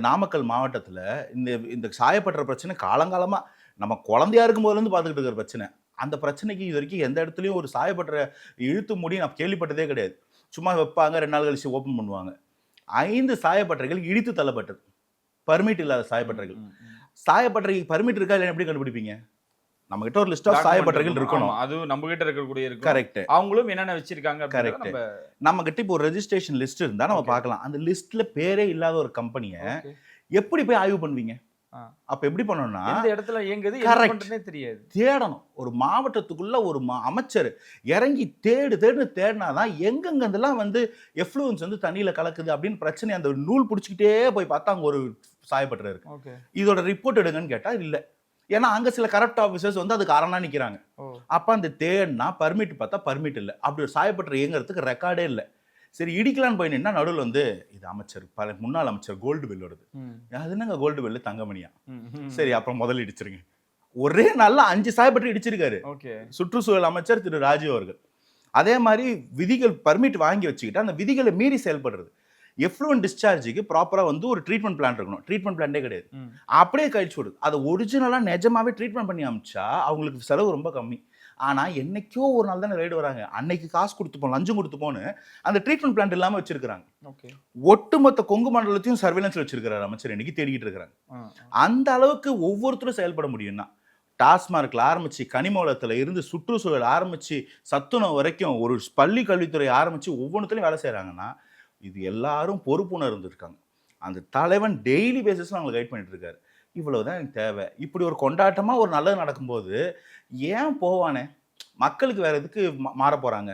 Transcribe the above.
நாமக்கல் மாவட்டத்துல இந்த இந்த சாயப்பட்டற பிரச்சனை காலங்காலமா நம்ம குழந்தையா இருக்கும்போதுலேருந்து பார்த்துக்கிட்டு இருக்கிற பிரச்சனை. அந்த பிரச்சனைக்கு இதுவரைக்கும் எந்த இடத்துலயும் ஒரு சாயப்பட்டற இழுத்து மூடி நான் கேள்விப்பட்டதே கிடையாது. சும்மா வைப்பாங்க 2 நாள் கழிச்சு ஓப்பன் பண்ணுவாங்க. 5 சாயப்பட்டறைகள் இடித்து தள்ளப்பட்டது. பர்மிட் இல்லாத சாயப்பட்டறைகள். சாயப்பட்டறைக்கு பர்மிட் இருக்கா இல்லையான்னு எப்படி கண்டுபிடிப்பீங்க? நம்ம கிட்ட ஒரு லிஸ்ட் ஆஃப் சாயப்பட்டறைகள் இருக்கணும். அது நம்ம கிட்ட இருக்கக்கூடிய இருக்கும். கரெக்ட். அவங்களும் என்னென்ன வச்சிருக்காங்க கரெக்ட். நம்ம கிட்ட இப்போ ஒரு ரெஜிஸ்ட்ரேஷன் லிஸ்ட் இருந்தா நம்ம பார்க்கலாம். அந்த லிஸ்ட்ல பேரே இல்லாத ஒரு கம்பெனிய எப்படி போய் ஆய்வு பண்ணுவீங்க? அப்ப எப்படி பண்ணணும்னா இந்த இடத்துல இயங்குது என்ன பண்றதுனே தெரியாது. தேடணும். ஒரு மாவட்டத்துக்குள்ள ஒரு அமைச்சர் இறங்கி தேடினாதான் எங்கெங்க இதெல்லாம் வந்து எஃப்ளூயன்ஸ் வந்து தண்ணியில கலக்குது அப்படின்னு பிரச்சனை அந்த நூல் பிடிச்சிக்கிட்டே போய் பார்த்தா அங்க ஒரு சாயப்பட்டறை இருக்கு. இதோட ரிப்போர்ட் எடுங்கன்னு கேட்டா இல்ல. ஏன்னா அங்க சில கரப்ட் ஆபீசர்ஸ் வந்து அது காரணமா நிக்கிறாங்க. அப்ப அந்த தேடினா பர்மிட் பார்த்தா பர்மிட் இல்ல. அப்படி ஒரு சாயப்பட்டறை இயங்குறதுக்கு ரெக்கார்டே இல்ல. சரி இடிக்கலான்னு போய் நின்னா நடுவில் வந்து இது அமைச்சர் முன்னாள் அமைச்சர் கோல்டு பெல் வருது. அது என்னங்க கோல்டு பெல் தங்கமணியா? சரி அப்புறம் முதல்ல இடிச்சிருங்க. ஒரே நாள்ல 5 சாயப்பட்டறை இடிச்சிருக்காரு சுற்றுச்சூழல் அமைச்சர் திரு ராஜீவ் அவர்கள். அதே மாதிரி விதிகள் பர்மிட் வாங்கி வச்சுக்கிட்டு அந்த விதிகளை மீறி செயல்படுறது. எஃப்ளூவன்ட் டிஸ்சார்ஜுக்கு ப்ராப்பரா வந்து ஒரு ட்ரீட்மெண்ட் பிளான் இருக்கணும். ட்ரீட்மெண்ட் பிளானே கிடையாது. அப்படியே கழிச்சு விடுது. அதை ஒரிஜினலா நிஜமாவே ட்ரீட்மெண்ட் பண்ணி அமிச்சா அவங்களுக்கு செலவு ரொம்ப கம்மி. ஆனா என்னைக்கோ ஒரு நாள் தானே ரைடு வராங்க. அன்னைக்கு காசு கொடுத்துப்போம் லஞ்சம் கொடுத்துப்போன்னு அந்த ட்ரீட்மெண்ட் பிளான் இல்லாம வச்சிருக்காங்க. ஒட்டுமொத்த கொங்கு மண்டலத்தையும் சர்வேலன்ஸ்ல வச்சிருக்காரு அமைச்சர் இன்னைக்கு தேடிக்கிட்டு இருக்காங்க. அந்த அளவுக்கு ஒவ்வொருத்தரும் செயல்பட முடியும்னா டாஸ்மார்க்ல ஆரம்பிச்சு கனிமவளத்துல இருந்து சுற்றுச்சூழல் ஆரம்பிச்சு சத்துணவு வரைக்கும் ஒரு பள்ளி கல்வித்துறை ஆரம்பிச்சு ஒவ்வொன்றுத்துலையும் வேலை செய்யறாங்கன்னா இது எல்லாரும் பொறுப்புணர்ந்து இருக்காங்க. அந்த தலைவன் டெய்லி பேசிஸ்ல அவங்களை கைட் பண்ணிட்டு இருக்காரு. இவ்வளவுதான் எனக்கு தேவை. இப்படி ஒரு கொண்டாட்டமா ஒரு நல்லது நடக்கும்போது ஏன் போவானே? மக்களுக்கு வேற எதுக்கு மாற போறாங்க?